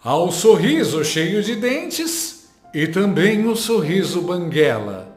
Há o sorriso cheio de dentes e também o sorriso banguela.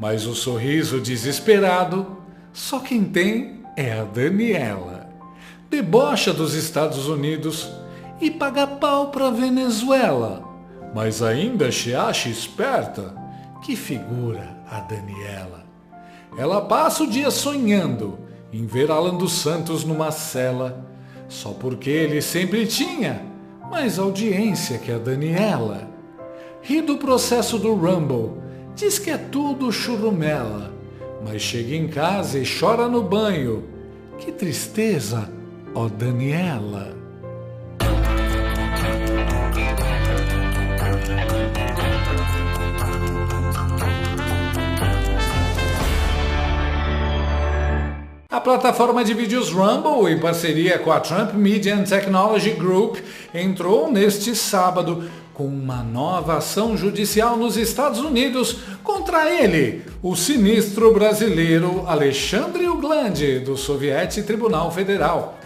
Mas o sorriso desesperado, só quem tem é a Daniela. Debocha dos Estados Unidos e paga pau pra Venezuela. Mas ainda se acha esperta. Que figura a Daniela. Ela passa o dia sonhando em ver Alan dos Santos numa cela, só porque ele sempre tinha mais audiência que a Daniela. Ri do processo do Rumble, diz que é tudo churrumela, mas chega em casa e chora no banho. Que tristeza, ó Daniela. A plataforma de vídeos Rumble, em parceria com a Trump Media and Technology Group, entrou neste sábado com uma nova ação judicial nos Estados Unidos contra ele, o sinistro brasileiro Alexandre Uglandi, do Soviético Tribunal Federal.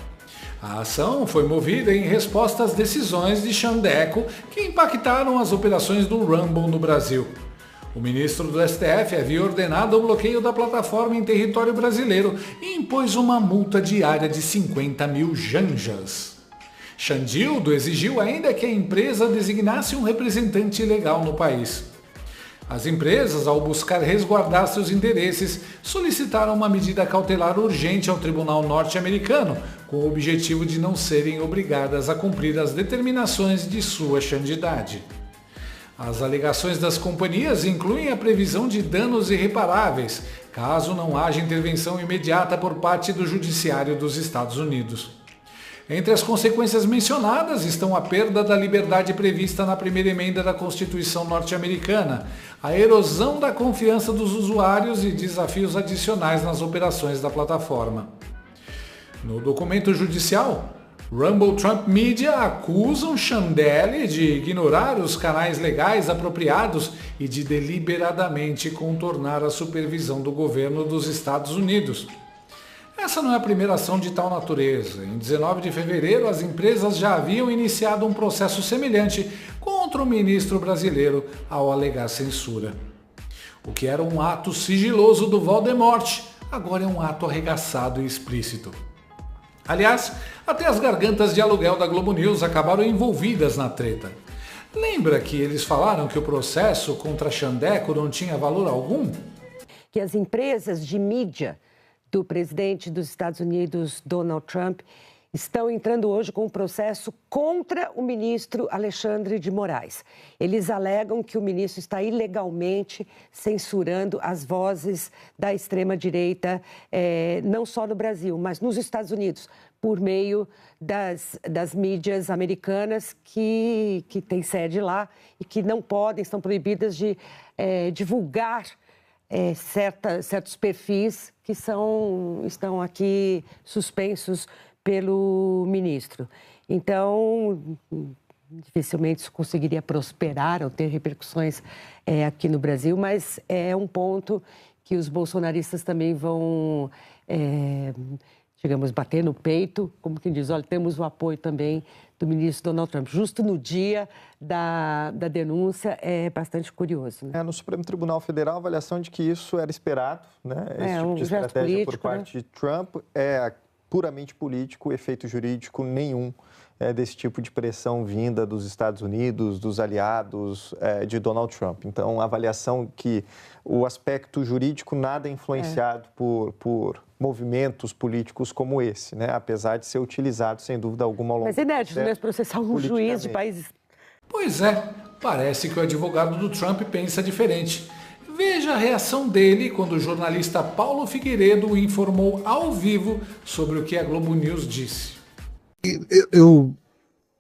A ação foi movida em resposta às decisões de Chandeco que impactaram as operações do Rumble no Brasil. O ministro do STF havia ordenado o bloqueio da plataforma em território brasileiro e impôs uma multa diária de 50 mil janjas. Chandildo exigiu ainda que a empresa designasse um representante legal no país. As empresas, ao buscar resguardar seus interesses, solicitaram uma medida cautelar urgente ao tribunal norte-americano, com o objetivo de não serem obrigadas a cumprir as determinações de sua candidate. As alegações das companhias incluem a previsão de danos irreparáveis, caso não haja intervenção imediata por parte do Judiciário dos Estados Unidos. Entre as consequências mencionadas estão a perda da liberdade prevista na primeira emenda da Constituição norte-americana, a erosão da confiança dos usuários e desafios adicionais nas operações da plataforma. No documento judicial, Rumble Trump Media acusam Chandelle de ignorar os canais legais apropriados e de deliberadamente contornar a supervisão do governo dos Estados Unidos. Essa não é a primeira ação de tal natureza. Em 19 de fevereiro, as empresas já haviam iniciado um processo semelhante contra o ministro brasileiro ao alegar censura. O que era um ato sigiloso do Voldemort, agora é um ato arregaçado e explícito. Aliás, até as gargantas de aluguel da Globo News acabaram envolvidas na treta. Lembra que eles falaram que o processo contra Chandeco não tinha valor algum? Que as empresas de mídia do presidente dos Estados Unidos, Donald Trump, estão entrando hoje com um processo contra o ministro Alexandre de Moraes. Eles alegam que o ministro está ilegalmente censurando as vozes da extrema-direita, não só no Brasil, mas nos Estados Unidos, por meio das mídias americanas que têm sede lá e que não podem, estão proibidas de divulgar certos perfis que estão aqui suspensos pelo ministro. Então, dificilmente isso conseguiria prosperar ou ter repercussões aqui no Brasil, mas é um ponto que os bolsonaristas também vão, digamos, bater no peito, como quem diz, olha, temos o apoio também do ministro Donald Trump. Justo no dia da denúncia, é bastante curioso. Né? No Supremo Tribunal Federal, a avaliação de que isso era esperado, né? Esse tipo de estratégia político, por parte, né, de Trump é puramente político, efeito jurídico nenhum desse tipo de pressão vinda dos Estados Unidos, dos aliados de Donald Trump. Então, a avaliação que o aspecto jurídico nada é influenciado por movimentos políticos como esse, né? Apesar de ser utilizado, sem dúvida alguma, ao longo do processo. Mas é inédito, né? Processar um juiz de países... Pois é, parece que o advogado do Trump pensa diferente. Veja a reação dele quando o jornalista Paulo Figueiredo o informou ao vivo sobre o que a Globo News disse. Eu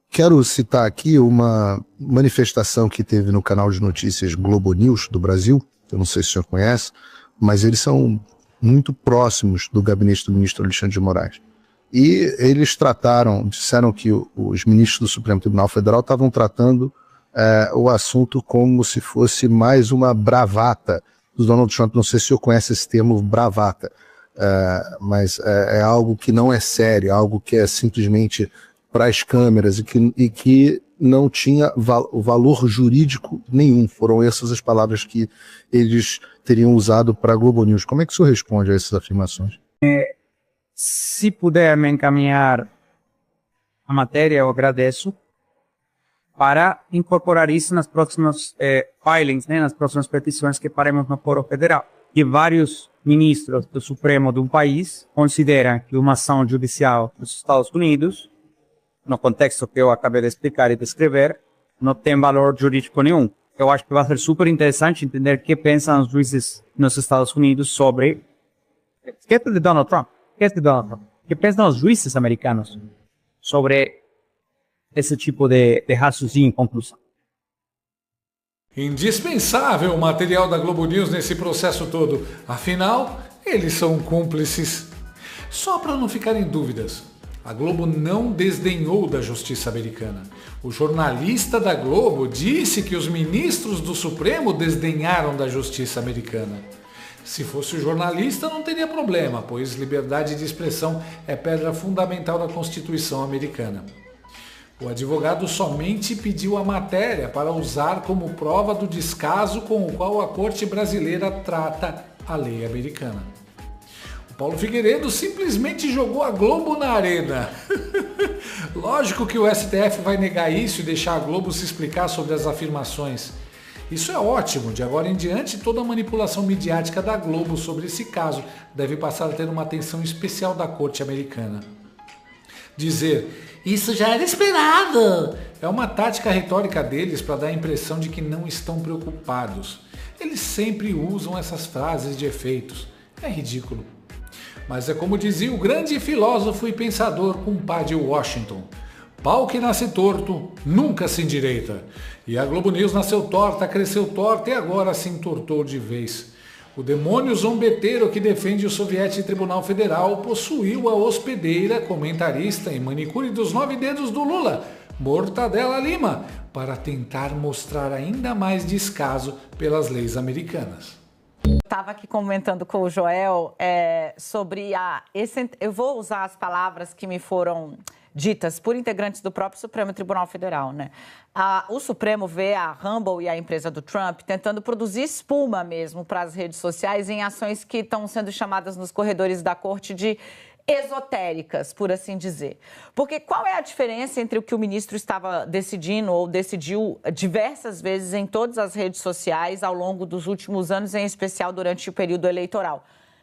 quero citar aqui uma manifestação que teve no canal de notícias Globo News do Brasil. Eu não sei se o senhor conhece, mas eles são muito próximos do gabinete do ministro Alexandre de Moraes. E eles disseram que os ministros do Supremo Tribunal Federal estavam tratando o assunto como se fosse mais uma bravata do Donald Trump. Não sei se o senhor conhece esse termo, bravata, mas é algo que não é sério, algo que é simplesmente para as câmeras e que não tinha valor jurídico nenhum. Foram essas as palavras que eles teriam usado para a Globo News. Como é que o senhor responde a essas afirmações? Se puder me encaminhar a matéria, eu agradeço, para incorporar isso nas próximas filings, né, nas próximas petições que faremos no Fórum Federal. E vários ministros do Supremo de um país consideram que uma ação judicial nos Estados Unidos, no contexto que eu acabei de explicar e descrever, não tem valor jurídico nenhum. Eu acho que vai ser super interessante entender o que pensam os juízes nos Estados Unidos sobre... Esquece de Donald Trump. O que pensam os juízes americanos sobre esse tipo de raciocínio e conclusão. Indispensável o material da Globo News nesse processo todo. Afinal, eles são cúmplices. Só para não ficarem dúvidas, a Globo não desdenhou da justiça americana. O jornalista da Globo disse que os ministros do Supremo desdenharam da justiça americana. Se fosse o jornalista, não teria problema, pois liberdade de expressão é pedra fundamental da Constituição americana. O advogado somente pediu a matéria para usar como prova do descaso com o qual a Corte brasileira trata a lei americana. O Paulo Figueiredo simplesmente jogou a Globo na arena. Lógico que o STF vai negar isso e deixar a Globo se explicar sobre as afirmações. Isso é ótimo, de agora em diante toda a manipulação midiática da Globo sobre esse caso deve passar a ter uma atenção especial da Corte americana. Dizer, isso já era esperado, é uma tática retórica deles para dar a impressão de que não estão preocupados. Eles sempre usam essas frases de efeitos. É ridículo. Mas é como dizia o grande filósofo e pensador compadre Washington. Pau que nasce torto, nunca se endireita. E a Globo News nasceu torta, cresceu torta e agora se entortou de vez. O demônio zombeteiro que defende o soviético Tribunal Federal possuiu a hospedeira, comentarista e manicure dos 9 dedos do Lula, Mortadela Lima, para tentar mostrar ainda mais descaso pelas leis americanas. Estava aqui comentando com o Joel sobre eu vou usar as palavras que me foram ditas por integrantes do próprio Supremo Tribunal Federal, né? O Supremo vê a Rumble e a empresa do Trump tentando produzir espuma mesmo para as redes sociais em ações que estão sendo chamadas nos corredores da corte de esotéricas, por assim dizer. Porque qual é a diferença entre o que o ministro estava decidindo ou decidiu diversas vezes em todas as redes sociais ao longo dos últimos anos, em especial durante o período eleitoral?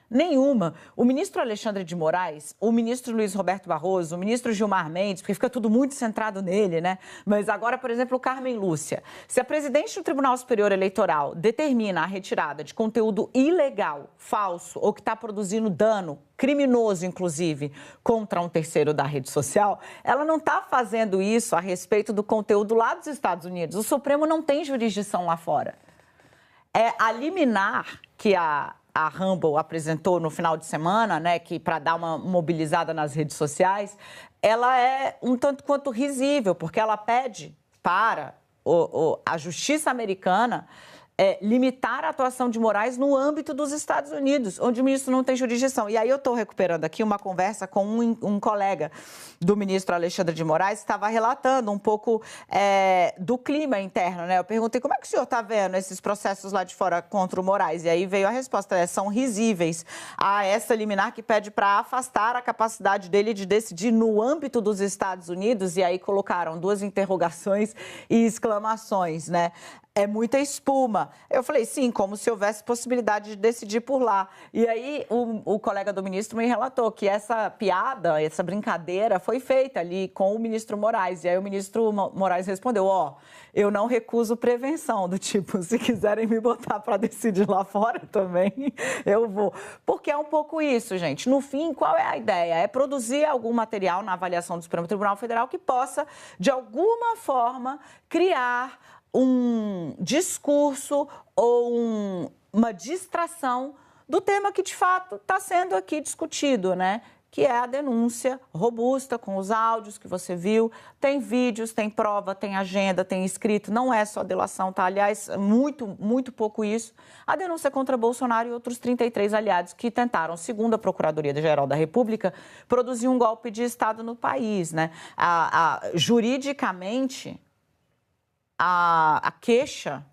Nenhuma. O ministro Alexandre de Moraes, o ministro Luiz Roberto Barroso, o ministro Gilmar Mendes, porque fica tudo muito centrado nele, né? Mas agora, por exemplo, o Carmen Lúcia. Se a presidente do Tribunal Superior Eleitoral determina a retirada de conteúdo ilegal, falso ou que está produzindo dano, criminoso, inclusive, contra um terceiro da rede social, ela não está fazendo isso a respeito do conteúdo lá dos Estados Unidos. O Supremo não tem jurisdição lá fora. A liminar que a Rumble apresentou no final de semana, né, que para dar uma mobilizada nas redes sociais, ela é um tanto quanto risível, porque ela pede para a justiça americana limitar a atuação de Moraes no âmbito dos Estados Unidos, onde o ministro não tem jurisdição. E aí eu estou recuperando aqui uma conversa com um colega do ministro Alexandre de Moraes, que estava relatando um pouco do clima interno, né? Eu perguntei, como é que o senhor está vendo esses processos lá de fora contra o Moraes? E aí veio a resposta, são risíveis. Há essa liminar que pede para afastar a capacidade dele de decidir no âmbito dos Estados Unidos, e aí colocaram 2 interrogações e exclamações, né? É muita espuma. Eu falei, sim, como se houvesse possibilidade de decidir por lá. E aí o colega do ministro me relatou que essa piada, essa brincadeira foi feita ali com o ministro Moraes. E aí o ministro Moraes respondeu, eu não recuso prevenção, do tipo, se quiserem me botar para decidir lá fora também, eu vou. Porque é um pouco isso, gente. No fim, qual é a ideia? É produzir algum material na avaliação do Supremo Tribunal Federal que possa, de alguma forma, criar um discurso ou uma distração do tema que, de fato, está sendo aqui discutido, né? Que é a denúncia robusta, com os áudios que você viu. Tem vídeos, tem prova, tem agenda, tem escrito. Não é só delação, tá? Aliás, muito, muito pouco isso. A denúncia contra Bolsonaro e outros 33 aliados que tentaram, segundo a Procuradoria-Geral da República, produzir um golpe de Estado no país, né? Juridicamente, a queixa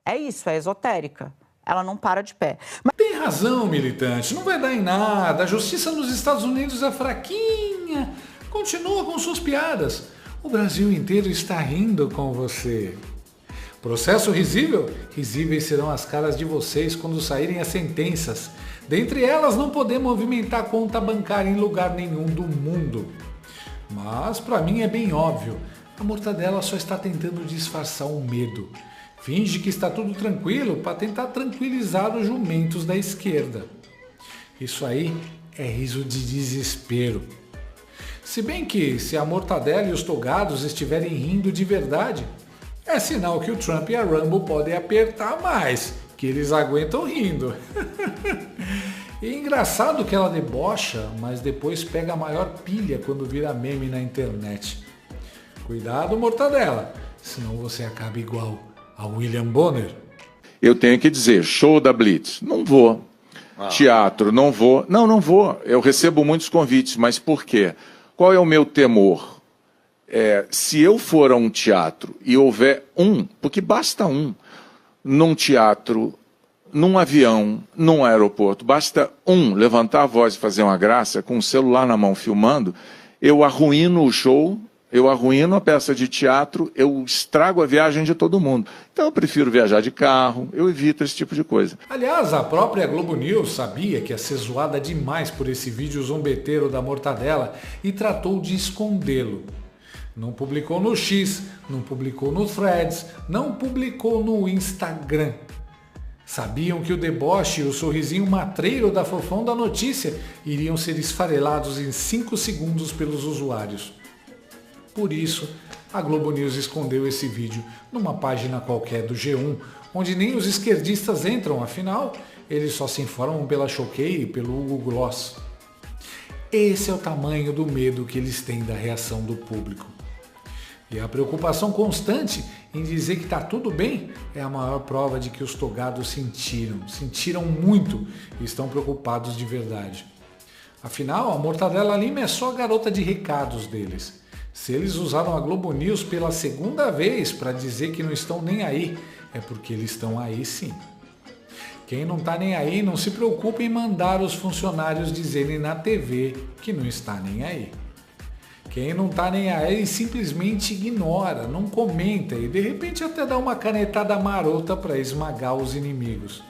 é isso, é esotérica. Ela não para de pé. Mas... Tem razão, militante. Não vai dar em nada. A justiça nos Estados Unidos é fraquinha. Continua com suas piadas. O Brasil inteiro está rindo com você. Processo risível? Risíveis serão as caras de vocês quando saírem as sentenças. Dentre elas, não poder movimentar conta bancária em lugar nenhum do mundo. Mas, para mim, é bem óbvio. A Mortadela só está tentando disfarçar o medo. Finge que está tudo tranquilo para tentar tranquilizar os jumentos da esquerda. Isso aí é riso de desespero. Se bem que, se a Mortadela e os togados estiverem rindo de verdade, é sinal que o Trump e a Rumble podem apertar mais, que eles aguentam rindo. E engraçado que ela debocha, mas depois pega a maior pilha quando vira meme na internet. Cuidado, Mortadela, senão você acaba igual a William Bonner. Eu tenho que dizer, show da Blitz, não vou. Teatro, não vou. Não vou. Eu recebo muitos convites, mas por quê? Qual é o meu temor? Se eu for a um teatro e houver porque basta num teatro, num avião, num aeroporto, basta levantar a voz e fazer uma graça, com o celular na mão filmando, eu arruíno o show, eu arruíno a peça de teatro, eu estrago a viagem de todo mundo. Então eu prefiro viajar de carro, eu evito esse tipo de coisa. Aliás, a própria Globo News sabia que ia ser zoada demais por esse vídeo zombeteiro da Mortadela e tratou de escondê-lo. Não publicou no X, não publicou no Threads, não publicou no Instagram. Sabiam que o deboche e o sorrisinho matreiro da Fofão da Notícia iriam ser esfarelados em 5 segundos pelos usuários. Por isso, a Globo News escondeu esse vídeo numa página qualquer do G1, onde nem os esquerdistas entram, afinal, eles só se informam pela Choquei e pelo Hugo Gloss. Esse é o tamanho do medo que eles têm da reação do público. E a preocupação constante em dizer que está tudo bem é a maior prova de que os togados sentiram muito e estão preocupados de verdade. Afinal, a Mortadela Lima é só a garota de recados deles. Se eles usaram a Globo News pela segunda vez para dizer que não estão nem aí, é porque eles estão aí sim. Quem não está nem aí não se preocupa em mandar os funcionários dizerem na TV que não está nem aí. Quem não está nem aí simplesmente ignora, não comenta e de repente até dá uma canetada marota para esmagar os inimigos.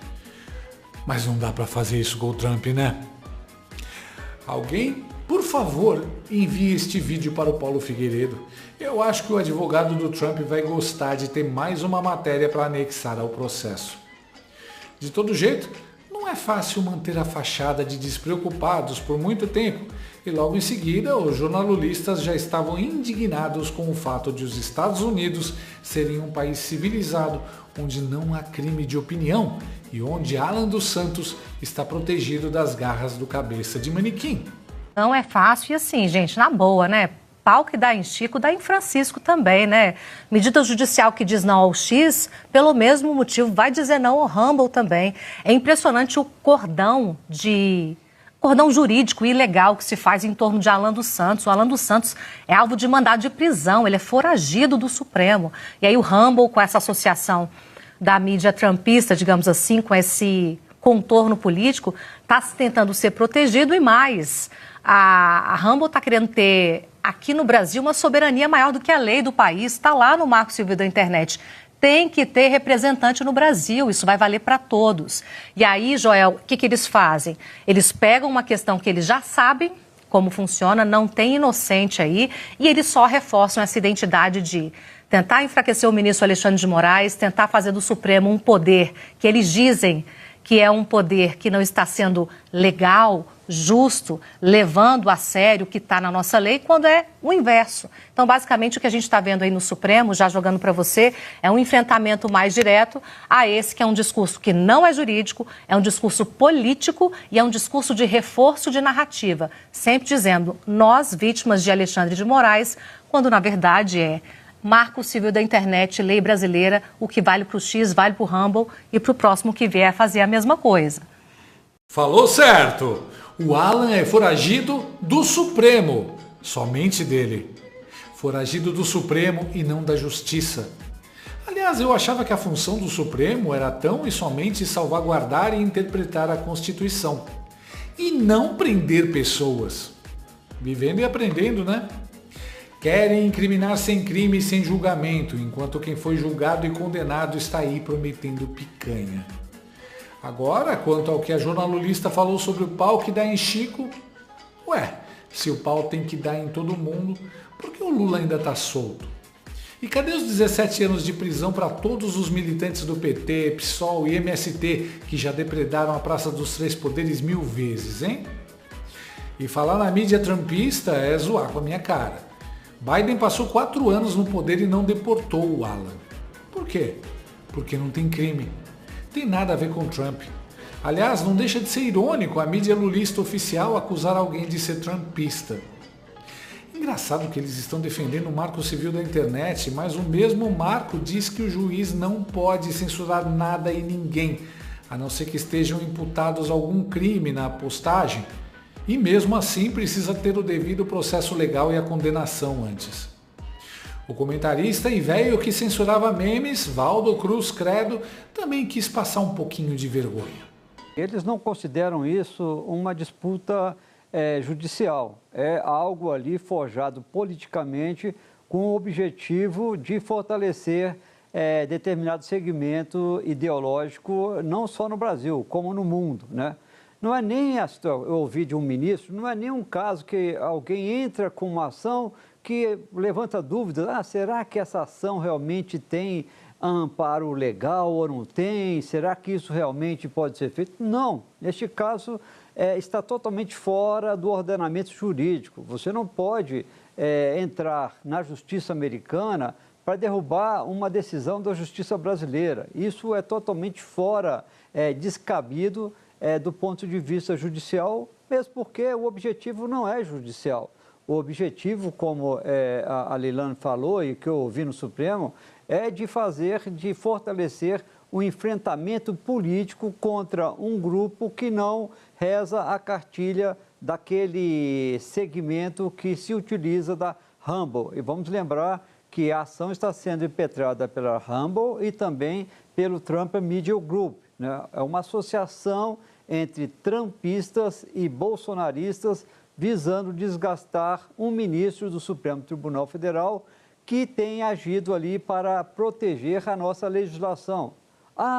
Mas não dá para fazer isso com o Trump, né? Alguém, por favor, envie este vídeo para o Paulo Figueiredo. Eu acho que o advogado do Trump vai gostar de ter mais uma matéria para anexar ao processo. De todo jeito, não é fácil manter a fachada de despreocupados por muito tempo e logo em seguida os jornalistas já estavam indignados com o fato de os Estados Unidos serem um país civilizado onde não há crime de opinião e onde Alan dos Santos está protegido das garras do cabeça de manequim. Não é fácil e assim, gente, na boa, né? Pau que dá em Chico, dá em Francisco também, né? Medida judicial que diz não ao X, pelo mesmo motivo, vai dizer não ao Rumble também. É impressionante o cordão jurídico e ilegal que se faz em torno de Alan dos Santos. O Alan dos Santos é alvo de mandado de prisão, ele é foragido do Supremo. E aí o Rumble, com essa associação da mídia trumpista, digamos assim, com esse contorno político, está tentando ser protegido e mais. A Rumble está querendo ter aqui no Brasil uma soberania maior do que a lei do país, está lá no Marco Civil da Internet. Tem que ter representante no Brasil, isso vai valer para todos. E aí, Joel, o que eles fazem? Eles pegam uma questão que eles já sabem como funciona, não tem inocente aí, e eles só reforçam essa identidade de tentar enfraquecer o ministro Alexandre de Moraes, tentar fazer do Supremo um poder que eles dizem que é um poder que não está sendo legal, justo, levando a sério o que está na nossa lei, quando é o inverso. Então, basicamente, o que a gente está vendo aí no Supremo, já jogando para você, é um enfrentamento mais direto a esse que é um discurso que não é jurídico, é um discurso político e é um discurso de reforço de narrativa, sempre dizendo nós, vítimas de Alexandre de Moraes, quando na verdade é Marco Civil da Internet, lei brasileira, o que vale para o X, vale para o Rumble e para o próximo que vier fazer a mesma coisa. Falou certo! O Alan é foragido do Supremo, somente dele. foragido do Supremo e não da Justiça. Aliás, eu achava que a função do Supremo era tão e somente salvaguardar e interpretar a Constituição, e não prender pessoas. Vivendo e aprendendo, né? Querem incriminar sem crime e sem julgamento, enquanto quem foi julgado e condenado está aí prometendo picanha. Agora, quanto ao que a jornalista falou sobre o pau que dá em Chico, se o pau tem que dar em todo mundo, por que o Lula ainda está solto? E cadê os 17 anos de prisão para todos os militantes do PT, PSOL e MST que já depredaram a Praça dos Três Poderes 1000 vezes, hein? E falar na mídia trumpista é zoar com a minha cara. Biden passou 4 anos no poder e não deportou o Alan. Por quê? Porque não tem crime. Tem nada a ver com Trump. Aliás, não deixa de ser irônico a mídia lulista oficial acusar alguém de ser trumpista. Engraçado que eles estão defendendo o marco civil da internet, mas o mesmo marco diz que o juiz não pode censurar nada e ninguém, a não ser que estejam imputados algum crime na postagem, e mesmo assim precisa ter o devido processo legal e a condenação antes. O comentarista e velho que censurava memes, Valdo Cruz Credo, também quis passar um pouquinho de vergonha. Eles não consideram isso uma disputa judicial, é algo ali forjado politicamente com o objetivo de fortalecer determinado segmento ideológico, não só no Brasil, como no mundo, né? Não é nem, eu ouvi de um ministro, não é nem um caso que alguém entra com uma ação que levanta dúvidas, será que essa ação realmente tem amparo legal ou não tem? Será que isso realmente pode ser feito? Não, neste caso está totalmente fora do ordenamento jurídico. Você não pode entrar na justiça americana para derrubar uma decisão da justiça brasileira. Isso é totalmente fora, descabido do ponto de vista judicial, mesmo porque o objetivo não é judicial. O objetivo, como a Leilani falou e que eu ouvi no Supremo, é de fortalecer o enfrentamento político contra um grupo que não reza a cartilha daquele segmento que se utiliza da Rumble. E vamos lembrar que a ação está sendo impetrada pela Rumble e também pelo Trump Media Group, né? É uma associação entre trumpistas e bolsonaristas visando desgastar um ministro do Supremo Tribunal Federal que tem agido ali para proteger a nossa legislação.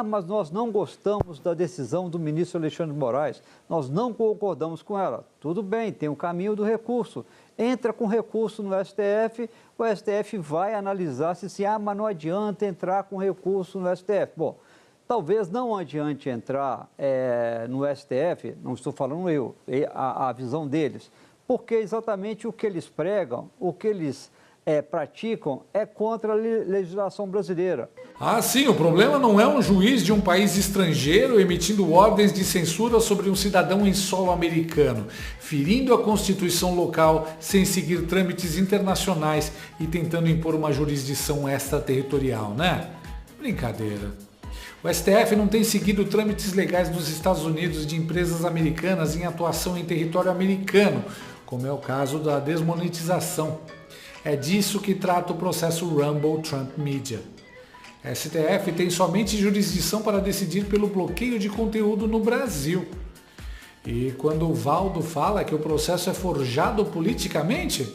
Mas nós não gostamos da decisão do ministro Alexandre de Moraes, nós não concordamos com ela. Tudo bem, tem o caminho do recurso. Entra com recurso no STF, o STF vai analisar se mas não adianta entrar com recurso no STF. Bom, talvez não adiante entrar no STF, não estou falando eu, a visão deles, porque exatamente o que eles pregam, o que eles praticam é contra a legislação brasileira. Sim, o problema não é um juiz de um país estrangeiro emitindo ordens de censura sobre um cidadão em solo americano, ferindo a Constituição local sem seguir trâmites internacionais e tentando impor uma jurisdição extraterritorial, né? Brincadeira. O STF não tem seguido trâmites legais dos Estados Unidos de empresas americanas em atuação em território americano, como é o caso da desmonetização. É disso que trata o processo Rumble Trump Media. A STF tem somente jurisdição para decidir pelo bloqueio de conteúdo no Brasil. E quando o Valdo fala que o processo é forjado politicamente,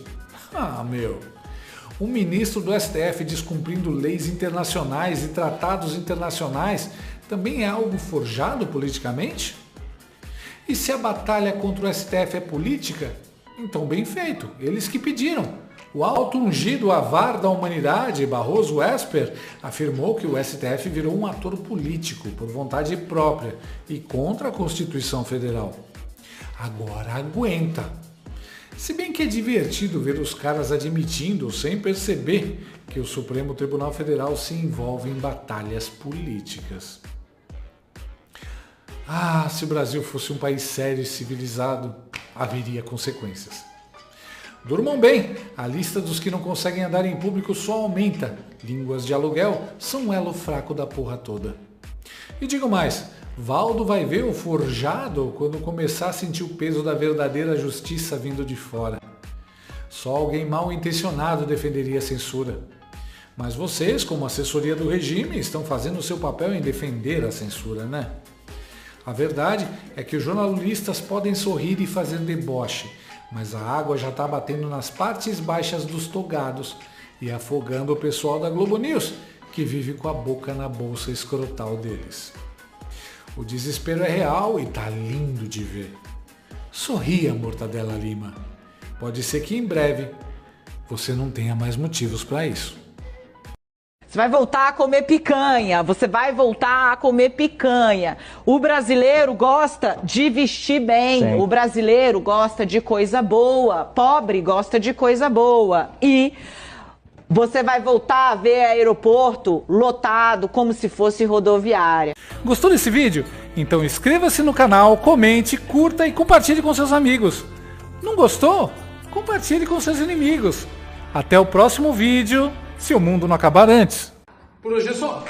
um ministro do STF descumprindo leis internacionais e tratados internacionais também é algo forjado politicamente? E se a batalha contra o STF é política, então bem feito, eles que pediram. O auto-ungido avar da humanidade, Barroso Esper, afirmou que o STF virou um ator político por vontade própria e contra a Constituição Federal. Agora aguenta. Se bem que é divertido ver os caras admitindo, sem perceber, que o Supremo Tribunal Federal se envolve em batalhas políticas. Se o Brasil fosse um país sério e civilizado, haveria consequências. Durmam bem, a lista dos que não conseguem andar em público só aumenta. Línguas de aluguel são um elo fraco da porra toda. E digo mais, Valdo vai ver o forjado quando começar a sentir o peso da verdadeira justiça vindo de fora. Só alguém mal intencionado defenderia a censura. Mas vocês, como assessoria do regime, estão fazendo o seu papel em defender a censura, né? A verdade é que os jornalistas podem sorrir e fazer deboche, mas a água já está batendo nas partes baixas dos togados e afogando o pessoal da Globo News, que vive com a boca na bolsa escrotal deles. O desespero é real e tá lindo de ver. Sorria, Mortadela Lima. Pode ser que em breve você não tenha mais motivos para isso. Você vai voltar a comer picanha, você vai voltar a comer picanha. O brasileiro gosta de vestir bem, sim. O brasileiro gosta de coisa boa, pobre gosta de coisa boa. E você vai voltar a ver aeroporto lotado como se fosse rodoviária. Gostou desse vídeo? Então inscreva-se no canal, comente, curta e compartilhe com seus amigos. Não gostou? Compartilhe com seus inimigos. Até o próximo vídeo, se o mundo não acabar antes. Por hoje é só.